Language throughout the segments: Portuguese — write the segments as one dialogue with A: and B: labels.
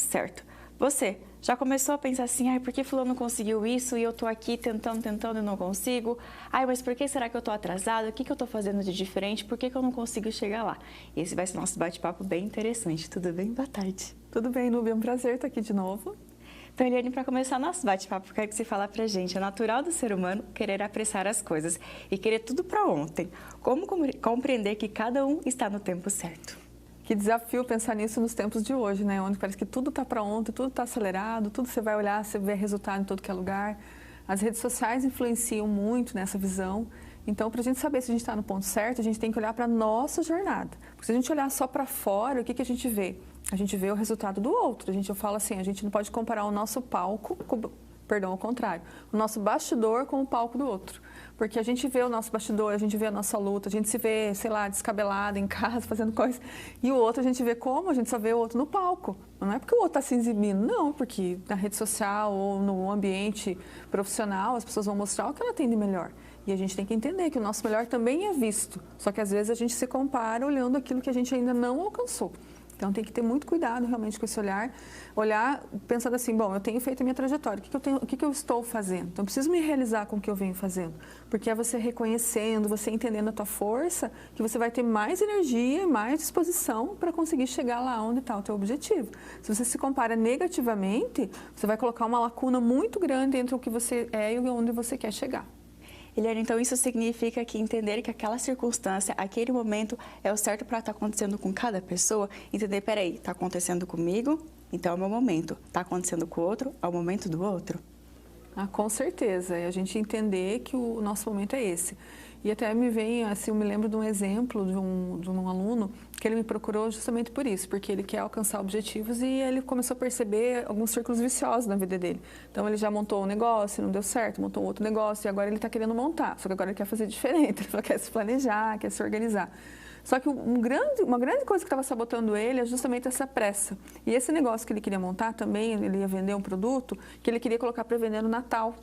A: Certo. Você já começou a pensar assim, ai, por que fulano conseguiu isso e eu tô aqui tentando e não consigo? Ai, mas por que será que eu tô atrasado? O que que eu tô fazendo de diferente? Por que que eu não consigo chegar lá? Esse vai ser nosso bate-papo bem interessante. Tudo bem? Boa tarde.
B: Tudo bem, Núbia? É um prazer estar aqui de novo.
A: Então, Eliane, para começar nosso bate-papo, eu quero que você fale pra gente, é natural do ser humano querer apressar as coisas e querer tudo para ontem. Como compreender que cada um está no tempo certo?
B: Que desafio pensar nisso nos tempos de hoje, né? Onde parece que tudo está para ontem, tudo está acelerado, tudo você vai olhar, você vê resultado em todo que é lugar. As redes sociais influenciam muito nessa visão. Então, para a gente saber se a gente está no ponto certo, a gente tem que olhar para a nossa jornada. Porque se a gente olhar só para fora, o que a gente vê? A gente vê o resultado do outro. Eu falo assim, a gente não pode comparar o nosso palco, perdão, ao contrário, o nosso bastidor com o palco do outro. Porque a gente vê o nosso bastidor, a gente vê a nossa luta, a gente se vê, sei lá, descabelada em casa, fazendo coisas. E o outro, a gente vê como? A gente só vê o outro no palco. Não é porque o outro está se exibindo, não, porque na rede social ou no ambiente profissional, as pessoas vão mostrar o que ela tem de melhor. E a gente tem que entender que o nosso melhor também é visto. Só que às vezes a gente se compara olhando aquilo que a gente ainda não alcançou. Então tem que ter muito cuidado realmente com esse olhar pensando assim, bom, eu tenho feito a minha trajetória, o que eu estou fazendo? Então eu preciso me realizar com o que eu venho fazendo, porque é você reconhecendo, você entendendo a tua força, que você vai ter mais energia, mais disposição para conseguir chegar lá onde está o teu objetivo. Se você se compara negativamente, você vai colocar uma lacuna muito grande entre o que você é e onde você quer chegar.
A: Eliane, então isso significa que entender que aquela circunstância, aquele momento é o certo para estar acontecendo com cada pessoa, entender, peraí, está acontecendo comigo, então é o meu momento, está acontecendo com o outro, é o momento do outro?
B: Ah, com certeza, é a gente entender que o nosso momento é esse. E até me vem, assim, eu me lembro de um exemplo de um aluno que ele me procurou justamente por isso, porque ele quer alcançar objetivos e ele começou a perceber alguns círculos viciosos na vida dele. Então ele já montou um negócio, não deu certo, montou outro negócio e agora ele está querendo montar, só que agora ele quer fazer diferente, ele quer se planejar, quer se organizar. Só que uma grande coisa que estava sabotando ele é justamente essa pressa. E esse negócio que ele queria montar também, ele ia vender um produto que ele queria colocar para vender no Natal.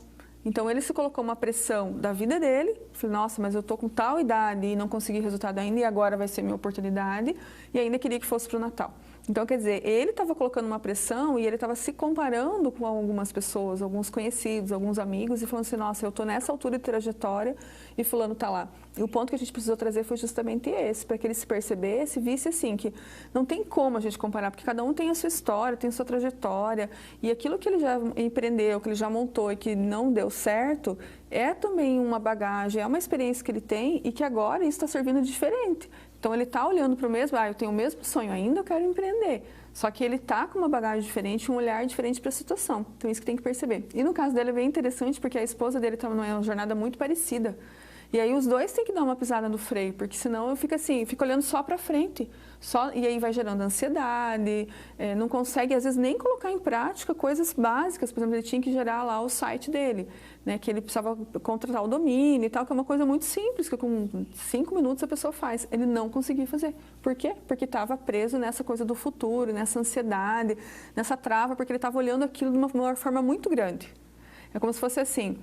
B: Então ele se colocou uma pressão da vida dele, falei, nossa, mas eu estou com tal idade e não consegui resultado ainda e agora vai ser minha oportunidade, e ainda queria que fosse para o Natal. Então, quer dizer, ele estava colocando uma pressão e ele estava se comparando com algumas pessoas, alguns conhecidos, alguns amigos, e falando assim, nossa, eu estou nessa altura de trajetória e fulano está lá. E o ponto que a gente precisou trazer foi justamente esse, para que ele se percebesse, visse assim, que não tem como a gente comparar, porque cada um tem a sua história, tem a sua trajetória, e aquilo que ele já empreendeu, que ele já montou e que não deu certo, é também uma bagagem, é uma experiência que ele tem e que agora isso está servindo de diferente. Então ele está olhando para o mesmo, eu tenho o mesmo sonho ainda, eu quero empreender. Só que ele está com uma bagagem diferente, um olhar diferente para a situação. Então isso que tem que perceber. E no caso dele é bem interessante porque a esposa dele está numa jornada muito parecida. E aí os dois têm que dar uma pisada no freio, porque senão eu fico assim, fico olhando só para frente. E aí vai gerando ansiedade, não consegue às vezes nem colocar em prática coisas básicas. Por exemplo, ele tinha que gerar lá o site dele, né, que ele precisava contratar o domínio e tal, que é uma coisa muito simples, que com 5 minutos a pessoa faz. Ele não conseguia fazer. Por quê? Porque estava preso nessa coisa do futuro, nessa ansiedade, nessa trava, porque ele estava olhando aquilo de uma forma muito grande. É como se fosse assim,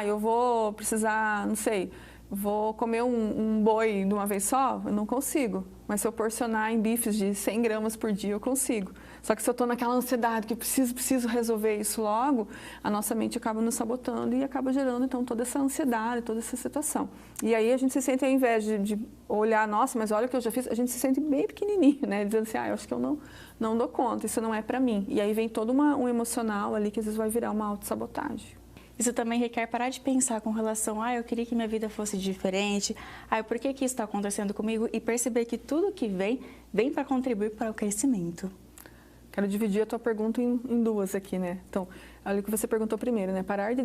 B: eu vou precisar, não sei, vou comer um boi de uma vez só, eu não consigo. Mas se eu porcionar em bifes de 100 gramas por dia, eu consigo. Só que se eu estou naquela ansiedade que eu preciso resolver isso logo, a nossa mente acaba nos sabotando e acaba gerando, então, toda essa ansiedade, toda essa situação. E aí a gente se sente, ao invés de olhar, nossa, mas olha o que eu já fiz, a gente se sente bem pequenininho, né? Dizendo assim, eu acho que eu não dou conta, isso não é para mim. E aí vem todo um emocional ali que às vezes vai virar uma autossabotagem.
A: Isso também requer parar de pensar com relação, eu queria que minha vida fosse diferente, por que isso está acontecendo comigo? E perceber que tudo que vem para contribuir para o crescimento.
B: Quero dividir a tua pergunta em duas aqui, né? Então, olha o que você perguntou primeiro, né? Parar de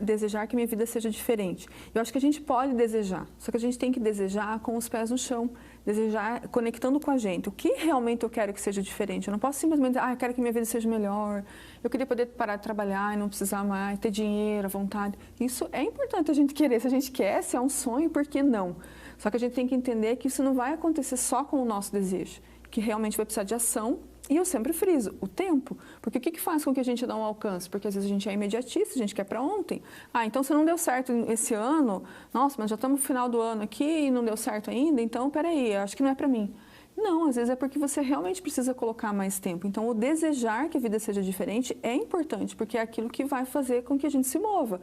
B: desejar que minha vida seja diferente. Eu acho que a gente pode desejar, só que a gente tem que desejar com os pés no chão, desejar conectando com a gente. O que realmente eu quero que seja diferente? Eu não posso simplesmente dizer, eu quero que minha vida seja melhor, eu queria poder parar de trabalhar e não precisar mais, ter dinheiro, à vontade. Isso é importante a gente querer. Se a gente quer, se é um sonho, por que não? Só que a gente tem que entender que isso não vai acontecer só com o nosso desejo, que realmente vai precisar de ação. E eu sempre friso, o tempo. Porque o que faz com que a gente não alcance? Porque às vezes a gente é imediatista, a gente quer para ontem. Então se não deu certo esse ano, nossa, mas já estamos no final do ano aqui e não deu certo ainda, então peraí, acho que não é para mim. Não, às vezes é porque você realmente precisa colocar mais tempo. Então, o desejar que a vida seja diferente é importante, porque é aquilo que vai fazer com que a gente se mova.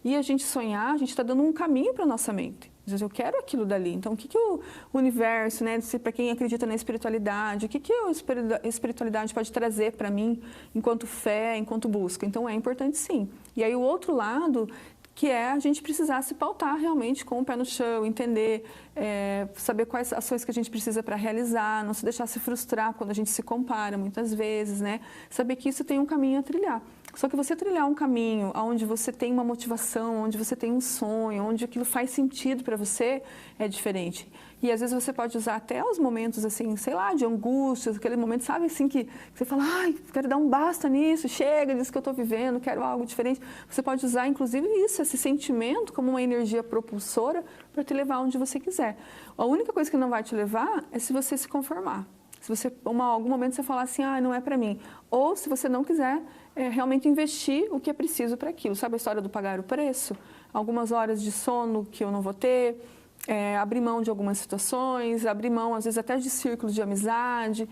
B: E a gente sonhar, a gente está dando um caminho para a nossa mente. Às vezes eu quero aquilo dali. Então, o que o universo, né, para quem acredita na espiritualidade, o que a espiritualidade pode trazer para mim enquanto fé, enquanto busca? Então, é importante sim. E aí, o outro lado, que é a gente precisar se pautar realmente com o pé no chão, entender, saber quais ações que a gente precisa para realizar, não se deixar se frustrar quando a gente se compara muitas vezes, né? Saber que isso tem um caminho a trilhar. Só que você trilhar um caminho onde você tem uma motivação, onde você tem um sonho, onde aquilo faz sentido para você, é diferente. E às vezes você pode usar até os momentos assim, sei lá, de angústia, aquele momento, sabe, assim, que você fala, ai, quero dar um basta nisso, chega disso que eu estou vivendo, quero algo diferente. Você pode usar, inclusive, isso, esse sentimento como uma energia propulsora para te levar onde você quiser. A única coisa que não vai te levar é se você se conformar. Se você, em algum momento, você falar assim, ah, não é para mim. Ou se você não quiser realmente investir o que é preciso para aquilo. Sabe a história do pagar o preço? Algumas horas de sono que eu não vou ter, abrir mão de algumas situações, abrir mão, às vezes, até de círculos de amizade.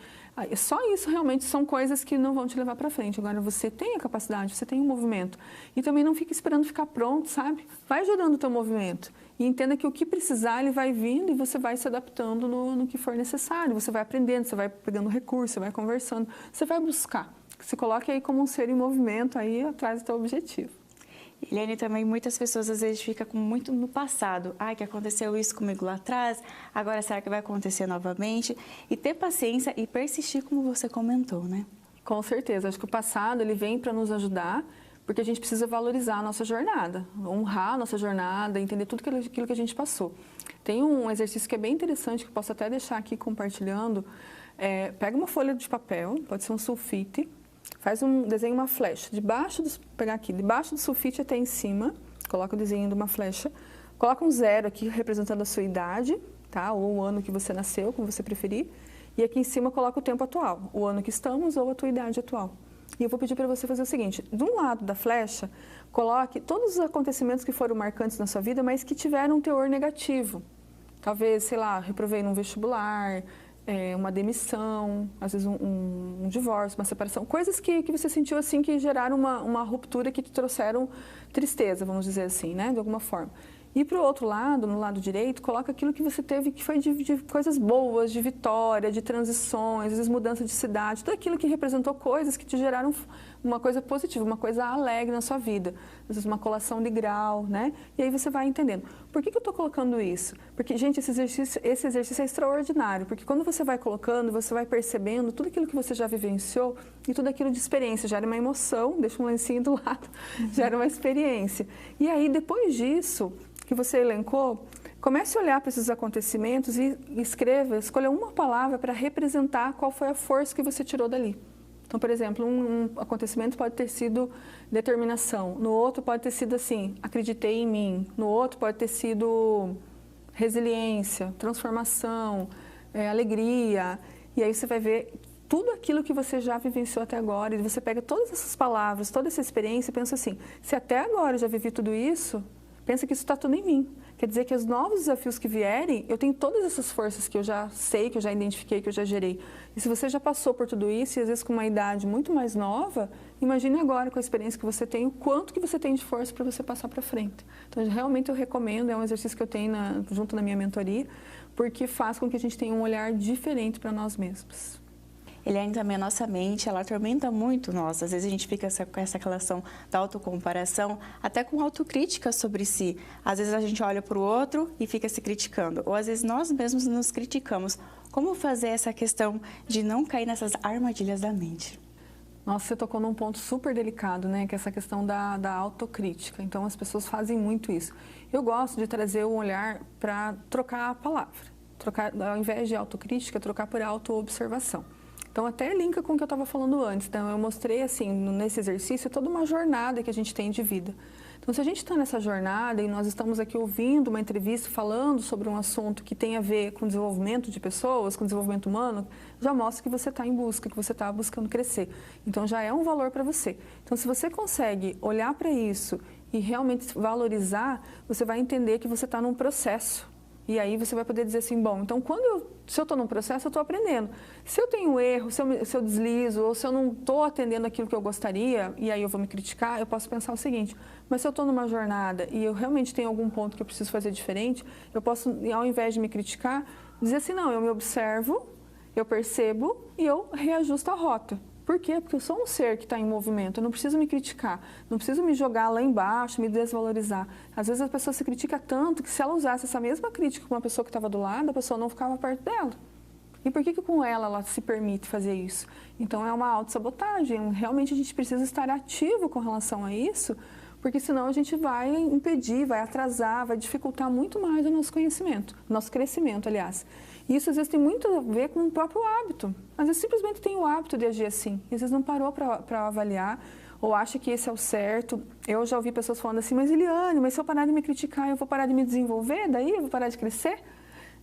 B: Só isso realmente são coisas que não vão te levar para frente. Agora, você tem a capacidade, você tem um movimento. E também não fica esperando ficar pronto, sabe? Vai gerando o teu movimento. E entenda que o que precisar, ele vai vindo e você vai se adaptando no que for necessário. Você vai aprendendo, você vai pegando recurso, você vai conversando, você vai buscar. Se coloque aí como um ser em movimento aí atrás do teu objetivo.
A: Eliane, também muitas pessoas às vezes ficam muito no passado. Ai, que aconteceu isso comigo lá atrás, agora será que vai acontecer novamente? E ter paciência e persistir, como você comentou, né?
B: Com certeza. Acho que o passado, ele vem para nos ajudar, porque a gente precisa valorizar a nossa jornada, honrar a nossa jornada, entender tudo aquilo que a gente passou. Tem um exercício que é bem interessante, que eu posso até deixar aqui compartilhando. Pega uma folha de papel, pode ser um sulfite, desenha uma flecha, debaixo do sulfite até em cima, coloca o desenho de uma flecha, coloca um 0 aqui representando a sua idade, tá? Ou o ano que você nasceu, como você preferir, e aqui em cima coloca o tempo atual, o ano que estamos ou a tua idade atual. E eu vou pedir para você fazer o seguinte, de um lado da flecha, coloque todos os acontecimentos que foram marcantes na sua vida, mas que tiveram um teor negativo. Talvez, sei lá, reprovei num vestibular, uma demissão, às vezes um divórcio, uma separação, coisas que você sentiu assim que geraram uma ruptura, que te trouxeram tristeza, vamos dizer assim, né, de alguma forma. E para o outro lado, no lado direito, coloca aquilo que você teve que foi de coisas boas, de vitória, de transições, às vezes mudança de cidade, tudo aquilo que representou coisas que te geraram uma coisa positiva, uma coisa alegre na sua vida. Às vezes uma colação de grau, né? E aí você vai entendendo. Por que eu estou colocando isso? Porque, gente, esse exercício é extraordinário, porque quando você vai colocando, você vai percebendo tudo aquilo que você já vivenciou e tudo aquilo de experiência. Gera uma emoção, deixa um lencinho do lado, gera uma experiência. E aí, depois disso, que você elencou, comece a olhar para esses acontecimentos e escolha uma palavra para representar qual foi a força que você tirou dali. Então, por exemplo, um acontecimento pode ter sido determinação, no outro pode ter sido assim, acreditei em mim, no outro pode ter sido resiliência, transformação, alegria, e aí você vai ver tudo aquilo que você já vivenciou até agora, e você pega todas essas palavras, toda essa experiência e pensa assim, se até agora eu já vivi tudo isso, pensa que isso está tudo em mim. Quer dizer que os novos desafios que vierem, eu tenho todas essas forças que eu já sei, que eu já identifiquei, que eu já gerei. E se você já passou por tudo isso, e às vezes com uma idade muito mais nova, imagine agora com a experiência que você tem, o quanto que você tem de força para você passar para frente. Então, realmente eu recomendo, é um exercício que eu tenho junto na minha mentoria, porque faz com que a gente tenha um olhar diferente para nós mesmos.
A: Eliane, também a nossa mente, ela atormenta muito nós. Às vezes a gente fica com essa relação da autocomparação, até com autocrítica sobre si. Às vezes a gente olha para o outro e fica se criticando, ou às vezes nós mesmos nos criticamos. Como fazer essa questão de não cair nessas armadilhas da mente?
B: Nossa, você tocou num ponto super delicado, né? Que é essa questão da autocrítica. Então, as pessoas fazem muito isso. Eu gosto de trazer um olhar para trocar a palavra. Ao invés de autocrítica, trocar por autoobservação. Então, até linka com o que eu estava falando antes. Então, eu mostrei, assim, nesse exercício, toda uma jornada que a gente tem de vida. Então, se a gente está nessa jornada e nós estamos aqui ouvindo uma entrevista falando sobre um assunto que tem a ver com desenvolvimento de pessoas, com desenvolvimento humano, já mostra que você está em busca, que você está buscando crescer. Então, já é um valor para você. Então, se você consegue olhar para isso e realmente valorizar, você vai entender que você está num processo. E aí você vai poder dizer assim, bom, então se eu estou num processo, eu estou aprendendo. Se eu tenho um erro, se eu deslizo, ou se eu não estou atendendo aquilo que eu gostaria, e aí eu vou me criticar, eu posso pensar o seguinte, mas se eu estou numa jornada e eu realmente tenho algum ponto que eu preciso fazer diferente, eu posso, ao invés de me criticar, dizer assim, não, eu me observo, eu percebo e eu reajusto a rota. Por quê? Porque eu sou um ser que está em movimento, eu não preciso me criticar, não preciso me jogar lá embaixo, me desvalorizar. Às vezes a pessoa se critica tanto que se ela usasse essa mesma crítica com uma pessoa que estava do lado, a pessoa não ficava perto dela. E por que com ela se permite fazer isso? Então é uma autossabotagem, realmente a gente precisa estar ativo com relação a isso, porque senão a gente vai impedir, vai atrasar, vai dificultar muito mais o nosso conhecimento, nosso crescimento, aliás. E isso às vezes tem muito a ver com o próprio hábito. Às vezes simplesmente tem o hábito de agir assim, e às vezes não parou para avaliar, ou acha que esse é o certo. Eu já ouvi pessoas falando assim, mas Eliane, mas se eu parar de me criticar, eu vou parar de me desenvolver, daí eu vou parar de crescer?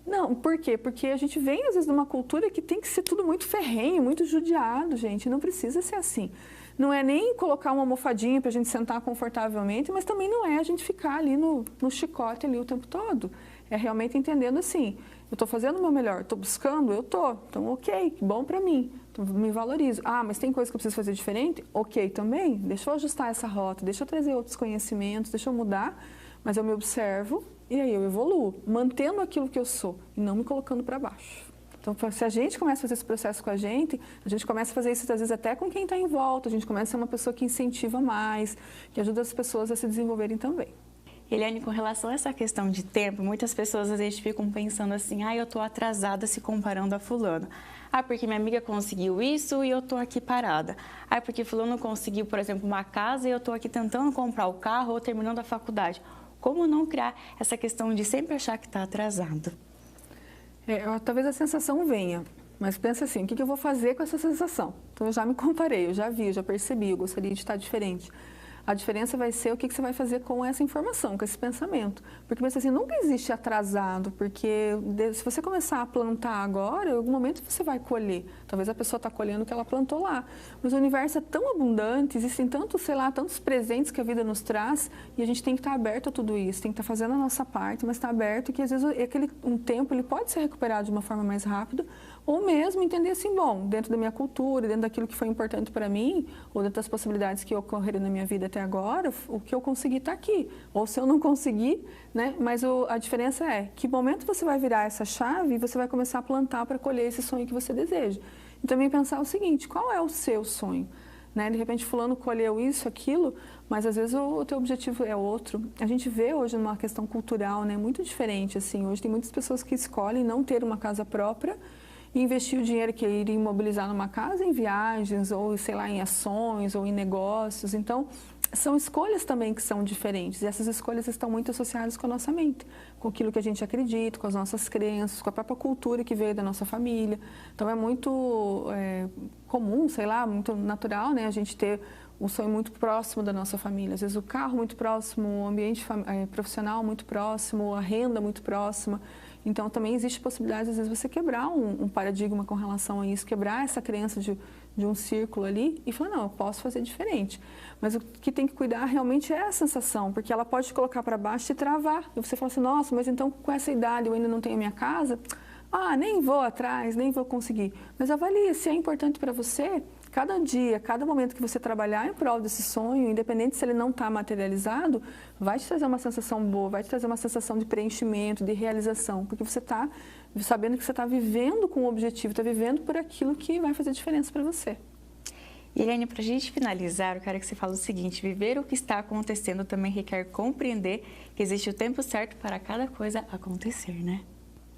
B: Não, por quê? Porque a gente vem às vezes de uma cultura que tem que ser tudo muito ferrenho, muito judiado, gente, não precisa ser assim. Não é nem colocar uma almofadinha para a gente sentar confortavelmente, mas também não é a gente ficar ali no chicote ali o tempo todo. É realmente entendendo assim, eu estou fazendo o meu melhor, estou buscando, eu estou. Então, ok, bom para mim, então, me valorizo. Ah, mas tem coisa que eu preciso fazer diferente? Ok, também, deixa eu ajustar essa rota, deixa eu trazer outros conhecimentos, deixa eu mudar, mas eu me observo e aí eu evoluo, mantendo aquilo que eu sou e não me colocando para baixo. Então, se a gente começa a fazer esse processo com a gente começa a fazer isso, às vezes, até com quem está em volta. A gente começa a ser uma pessoa que incentiva mais, que ajuda as pessoas a se desenvolverem também.
A: Eliane, com relação a essa questão de tempo, muitas pessoas às vezes ficam pensando assim, eu estou atrasada se comparando a fulano. Porque minha amiga conseguiu isso e eu estou aqui parada. Porque fulano conseguiu, por exemplo, uma casa e eu estou aqui tentando comprar o carro ou terminando a faculdade. Como não criar essa questão de sempre achar que está atrasado?
B: Talvez a sensação venha, mas pensa assim, o que eu vou fazer com essa sensação? Então eu já me comparei, eu já vi, eu já percebi, eu gostaria de estar diferente. A diferença vai ser o que você vai fazer com essa informação, com esse pensamento. Porque pensa assim, nunca existe atrasado, porque se você começar a plantar agora, em algum momento você vai colher. Talvez a pessoa está colhendo o que ela plantou lá. Mas o universo é tão abundante, existem tantos, tantos presentes que a vida nos traz, e a gente tem que estar aberto a tudo isso, tem que estar fazendo a nossa parte, mas estar aberto que às vezes um tempo ele pode ser recuperado de uma forma mais rápida, ou mesmo entender assim, bom, dentro da minha cultura, dentro daquilo que foi importante para mim, ou dentro das possibilidades que ocorreram na minha vida até agora, o que eu consegui está aqui. Ou se eu não conseguir, né? Mas a diferença é que momento você vai virar essa chave e você vai começar a plantar para colher esse sonho que você deseja. E também pensar o seguinte, qual é o seu sonho? Né? De repente fulano colheu isso, aquilo, mas às vezes o teu objetivo é outro. A gente vê hoje uma questão cultural, né? Muito diferente. Assim. Hoje tem muitas pessoas que escolhem não ter uma casa própria e investir o dinheiro que iria imobilizar numa casa em viagens, ou sei lá, em ações, ou em negócios. Então, são escolhas também que são diferentes. E essas escolhas estão muito associadas com a nossa mente, com aquilo que a gente acredita, com as nossas crenças, com a própria cultura que veio da nossa família. Então, é muito comum, sei lá, muito natural, né, a gente ter um sonho muito próximo da nossa família. Às vezes o carro muito próximo, o ambiente profissional muito próximo, a renda muito próxima. Então, também existe possibilidade, às vezes, você quebrar um paradigma com relação a isso, quebrar essa crença de um círculo ali e falar, não, eu posso fazer diferente. Mas o que tem que cuidar realmente é a sensação, porque ela pode te colocar para baixo e travar. E você fala assim, nossa, mas então com essa idade eu ainda não tenho a minha casa? Nem vou atrás, nem vou conseguir. Mas avalie se é importante para você. Cada dia, cada momento que você trabalhar em prol desse sonho, independente se ele não está materializado, vai te trazer uma sensação boa, vai te trazer uma sensação de preenchimento, de realização, porque você está sabendo que você está vivendo com o objetivo, está vivendo por aquilo que vai fazer diferença para você.
A: Eliane, para a gente finalizar, eu quero que você fale o seguinte, viver o que está acontecendo também requer compreender que existe o tempo certo para cada coisa acontecer, né?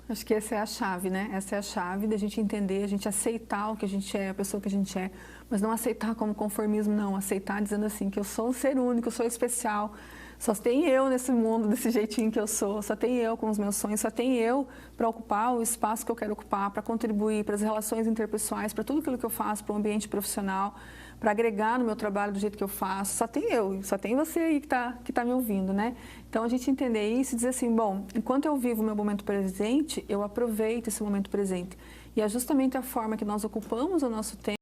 B: Acho que essa é a chave, né? Essa é a chave da gente entender, a gente aceitar o que a gente é, a pessoa que a gente é, mas não aceitar como conformismo, não. Aceitar dizendo assim, que eu sou um ser único, eu sou especial, só tem eu nesse mundo, desse jeitinho que eu sou, só tem eu com os meus sonhos, só tem eu para ocupar o espaço que eu quero ocupar, para contribuir para as relações interpessoais, para tudo aquilo que eu faço, para o ambiente profissional, para agregar no meu trabalho do jeito que eu faço, só tem eu, só tem você aí que tá me ouvindo, né? Então, a gente entender isso e dizer assim, bom, enquanto eu vivo o meu momento presente, eu aproveito esse momento presente. E é justamente a forma que nós ocupamos o nosso tempo,